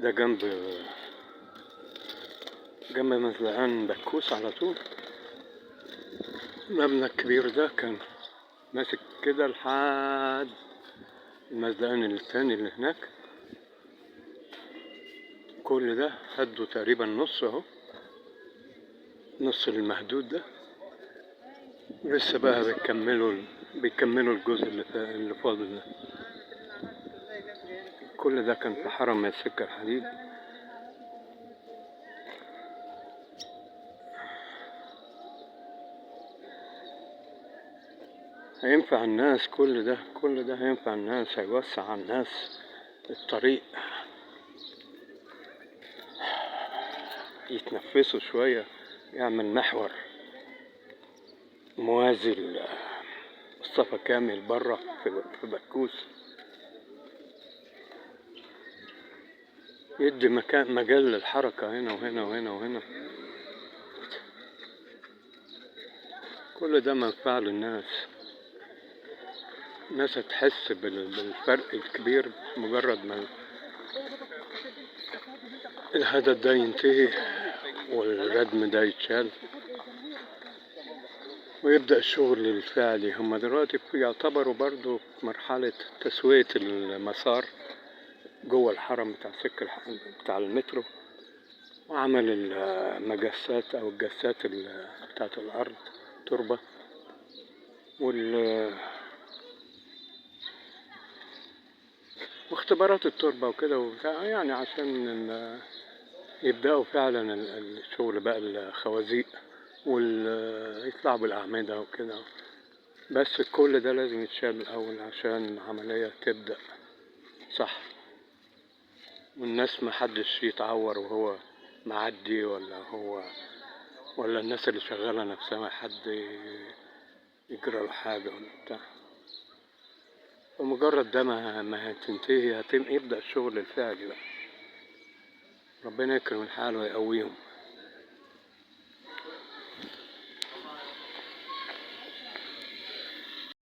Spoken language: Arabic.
ده جنب مزرعة بكوس على طول. المبنى الكبير ده كان ماسك كده لحد المزرعة التاني اللي هناك. كل ده هدوا تقريبا نص اهو، نص المهدود ده. لسه بقى بيكملوا الجزء اللي فاضل ده. كل ده كان في حرم السكة الحديد. هينفع الناس، كل ده هينفع الناس، هيوسع على الناس الطريق، يتنفسوا شوية، يعمل محور موازي لمصطفى كامل برا في بكوس، يدي مجال للحركة هنا وهنا وهنا وهنا. كل ده منفعة للناس. الناس هتحس بالفرق الكبير مجرد ما الهدد ده ينتهي والردم ده يتشال ويبدأ الشغل الفعلي. هما دلوقتي يعتبروا برضو في مرحلة تسوية المسار جوه الحرم بتاع بتاع المترو، وعمل المجسات أو الجسات بتاعت الأرض تربة واختبارات التربة وكده وبتاع، يعني عشان يبدأوا فعلا الشغل بقى الخوازيق يطلعوا بالأعمدة وكده. بس كل ده لازم يتشال الأول عشان العملية تبدأ صح، والناس محدش يتعور وهو معدي، ولا الناس اللي شغالة نفسها ما حد يجرى له حاجة ولا بتاع. ومجرد ده ما هتنتهي يبدأ الشغل الفعلي بقى. ربنا يكرم الحال ويقويهم.